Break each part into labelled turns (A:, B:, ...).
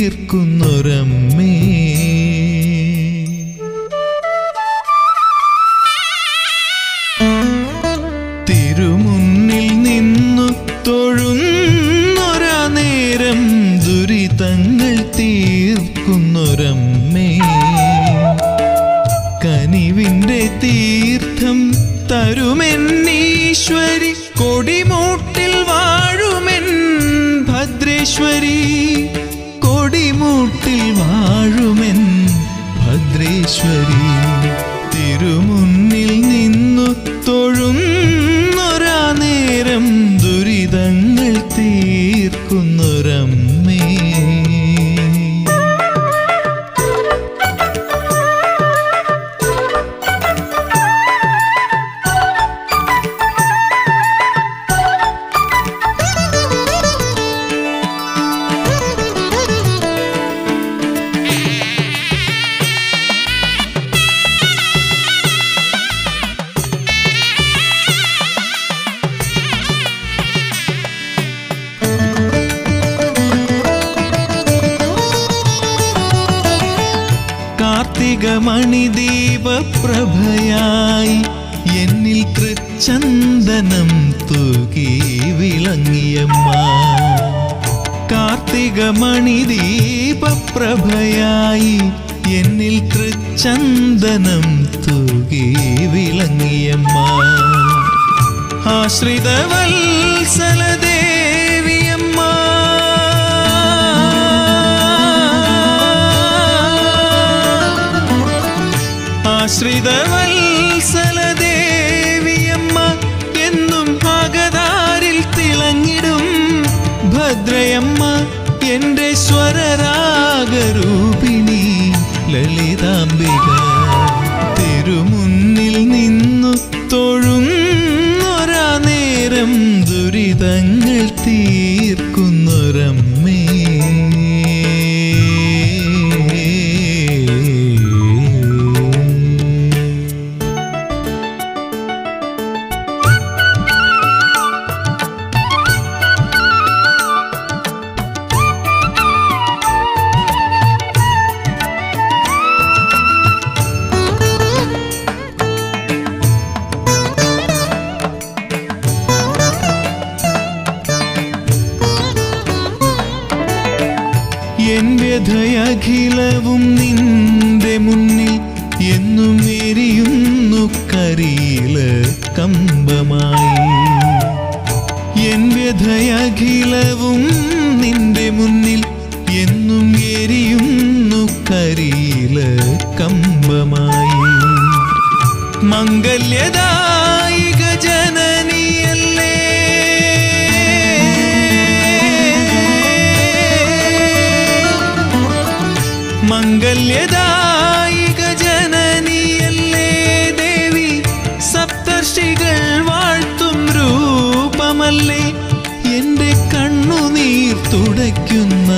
A: തീർക്കുന്നൊരമ്മേ. തിരുമുന്നിൽ നിന്നു തൊഴുന്നൊരാ നേരം ദുരിതങ്ങൾ തീർക്കുന്നൊരമ്മേ. കനിവിൻ്റെ തീർത്ഥം തരുമെന്നീശ്വരി, കൊടിമൂട്ടിൽ വാഴുമെൻ ഭദ്രേശ്വരി, കൊടിമൂട്ടിൽ വാഴുമെൻ ഭദ്രേശ്വരി. തിരുമുന്നിൽ നിന്നു തൊഴുന്നൊരാ നേരം ദുരിതങ്ങൾ തീർക്കുന്നൊരമ്മേ. കാർത്തികമണിദീപപ്രഭയായി എന്നിൽ തൃച്ചന്ദനം തൂകി വിളങ്ങിയമ്മ. കാർത്തികമണിദീപപ്രഭയായി എന്നിൽ തൃച്ചന്ദനം തൂകി വിളങ്ങിയമ്മ. ആശ്രിതവത്സലദേവിയമ്മ, ആശ്രിതവത്സലദേവിയമ്മ, എന്നും ഭഗതാരിൽ തിളങ്ങിടും ഭദ്രയമ്മ. എൻ്റെ സ്വരരാഗരൂപിണി ലളിതാംബിക. തിരുമുന്നിൽ നിന്നു തൊഴുന്നൊരാ നേരം ദുരിതങ്ങൾ തീർക്കുന്നൊരമ്മേ. എൻ വ്യഥയഖിലവും നിന്റെ മുന്നിൽ എന്നും എരിയുന്നു കരിയില കമ്പമായി. എൻ വ്യഥയഖിലവും നിന്റെ മുന്നിൽ എന്നും എരിയുന്നു കരിയില കമ്പമായി. മംഗല്യദായിക ജനനിയല്ലേ, മംഗല്യദായിക ജനനിയല്ലേ ദേവി. സപ്തർഷികൾ വാഴ്ത്തും രൂപമല്ലേ, എൻ്റെ കണ്ണുനീർ തുടയ്ക്കുന്ന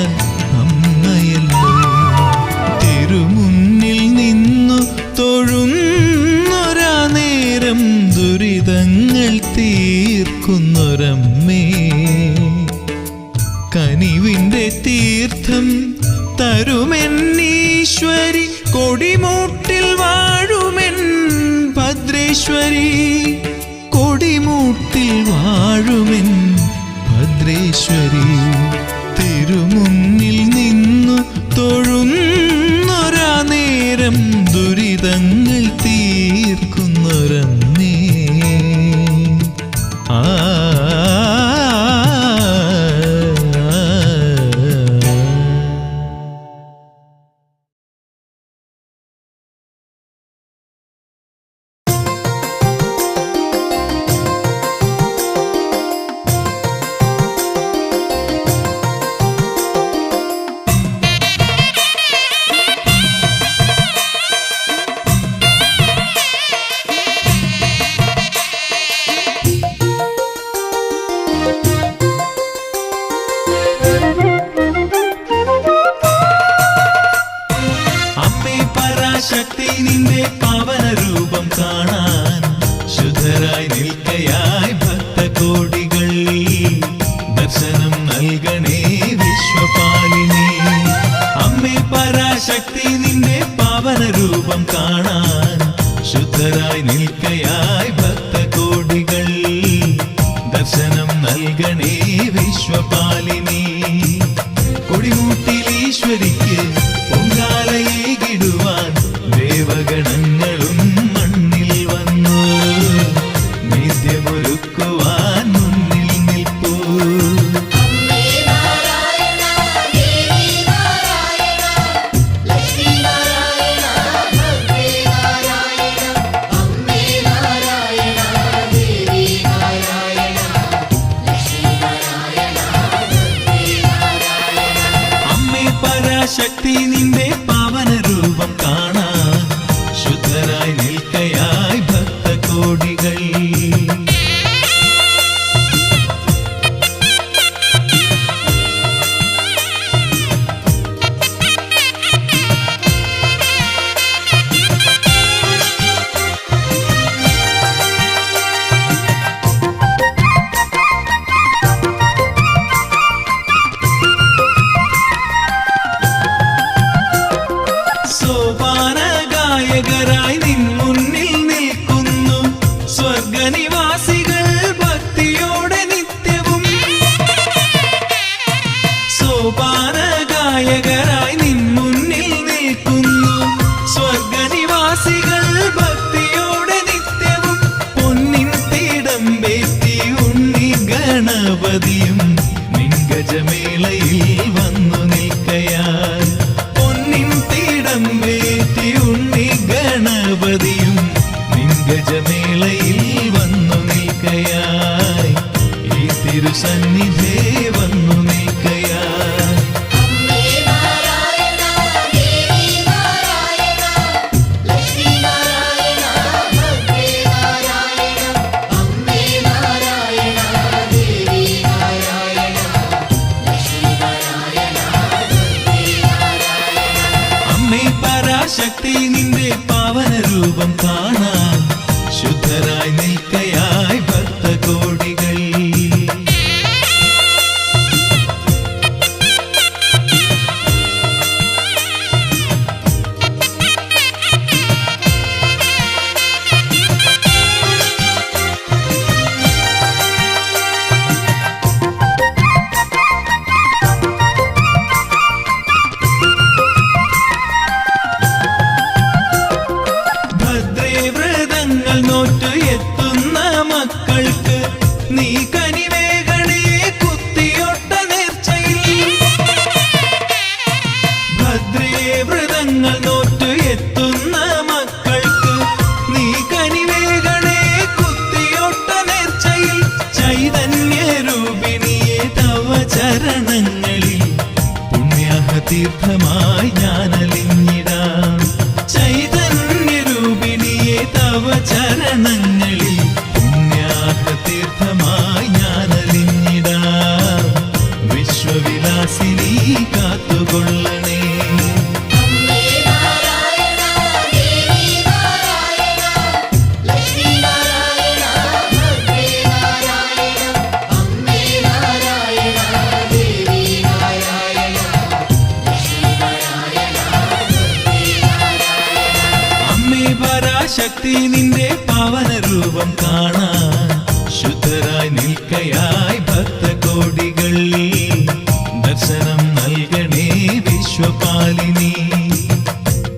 A: അമ്മയല്ലോ. തിരുമുന്നിൽ നിന്നു തൊഴുന്നൊരാ നേരം ദുരിതങ്ങൾ തീർക്കുന്നൊരമ്മേ. കനിവിൻ്റെ തീർത്ഥം തരുമെന്നീശ്വരി, കൊടിമൂട്ടിൽ വാഴുമെൻ ഭദ്രേശ്വരി, കൊടിമൂട്ടിൽ വാഴുമെൻ ഭദ്രേശ്വരി. തിരുമുന്നിൽ നിന്നു തൊഴുന്നൊരാ നേരം ദുരിതങ്ങൾ തീർക്കുന്നൊരമ്മേ. ആ ശക്തി നിന്റെ പാവന രൂപം കാണാൻ ശുദ്ധരായി നിൽക്കയായി ഭക്തകോടികൾ ദർശനം നൽകണേ വിശ്വപാലിനി. പരാശക്തി നിന്റെ പാവന രൂപം കാണാൻ ശുദ്ധരായി നിൽക്കയായി ഭക്തകോടികൾ. ദർശനം നൽകണേ വിശ്വപാലിനി. കൊടിമൂട്ടിൽ ഈശ്വരിക്ക് പൊങ്കാലയേകിടുവാൻ ദേവഗണങ്ങളും മണ്ണിൽ വന്നു. നിത്യമൊരുക്കുവാൻ മുന്നിൽ നിൽപ്പൂ. ശക്തി നിന്റെ പാവന രൂപം കാണാൻ ശുദ്ധരായി നിൽക്കയായി ഭക്തകോടികൾ. ഗായകരായി നിൻ മുന്നിൽ നിൽക്കുന്നു സ്വർഗനിവാസികൾ ഭക്തിയോടെ നിത്യവും. സോപാന ഗായകരായി നിൻ മുന്നിൽ നിൽക്കുന്നു സ്വർഗനിവാസികൾ ഭക്തിയോടെ നിത്യവും. പൊന്നിൻ തിടമ്പേറ്റി ഉണ്ണി ഗണപതിയും നിൻ ഗജമേളയിൽ വന്നു നിൽക്കയായി. പൊന്നിൻ തിടമ്പേറ്റി ഉണ്ണി ഗണപതിയും നിൻ ഗജമേളയിൽ വന്നു നിൽക്കയായി. ഈ തിരുസന്നിധേ വന്നു നിൽക്കയായി. പരാശക്തി നിന്റെ പാവന രൂപം കാണാൻ ശുദ്ധരായി നിൽക്കയായി ഭക്തകോടികൾ. നോറ്റ് എത്തുന്ന മക്കൾക്ക് നീ കനിവേകണേ കുത്തിയൊട്ട നേർച്ചയിൽ. ഭദ്രേ വ്രതങ്ങൾ നോറ്റ് എത്തുന്ന മക്കൾക്ക് നീ കനിവേകണേ കുത്തിയൊട്ട നേർച്ചയിൽ. ചൈതന്യരൂപിണിയെ തവ ചരണങ്ങളിൽ പുണ്യാഹതീർത്ഥമായി ഞാനലിഞ്ഞിടാം. ചൈതന്യരൂപിണിയെ തവ ചരണങ്ങളിൽ പുണ്യാഹതീർത്ഥമായി ഞാനലിഞ്ഞിടാം. വിശ്വവിലാസിനി കാത്തുകൊള്ളണേ. പരാശക്തി നിന്റെ പാവന രൂപം കാണാൻ ശുദ്ധരായി നിൽക്കയായി ഭക്തകോടികൾ. ദർശനം നൽകണേ വിശ്വപാലിനി.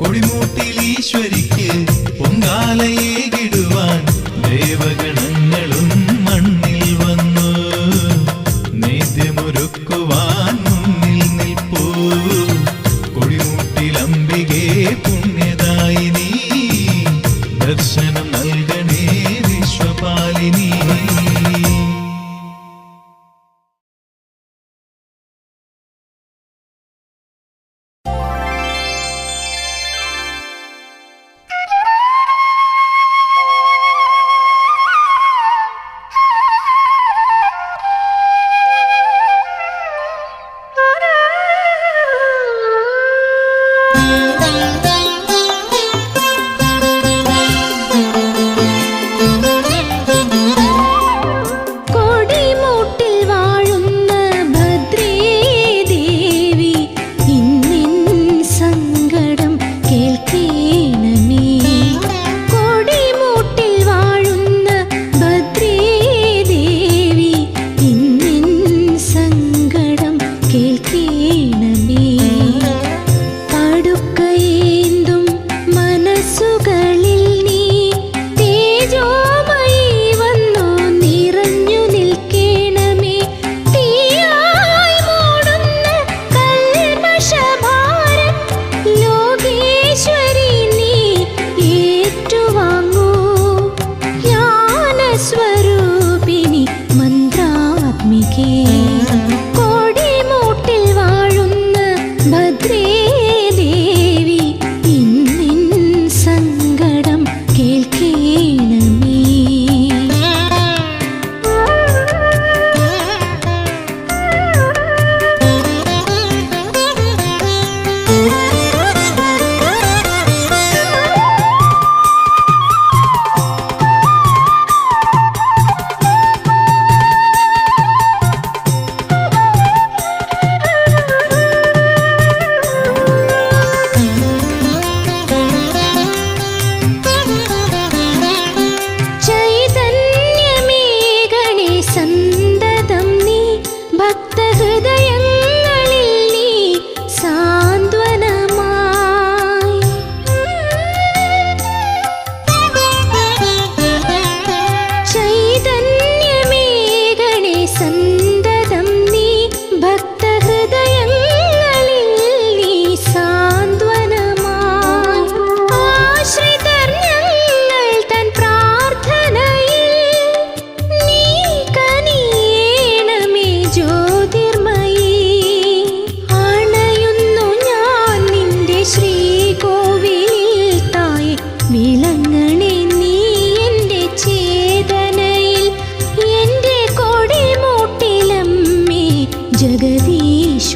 A: കൊടിമൂട്ടിൽ ഈശ്വരിക്ക് പൊങ്കാലയേകിടുവാൻ ദേവഗണങ്ങളും മണ്ണിൽ വന്നു. നിത്യമൊരുക്കുവാൻ മുന്നിൽ നിൽപ്പൂ. കൊടിമൂട്ടിൽ അംബികേ പുണ്യദായിനി. ദർശനം നൽകണേ വിശ്വപാലിനി.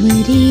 B: ഈശ്വരി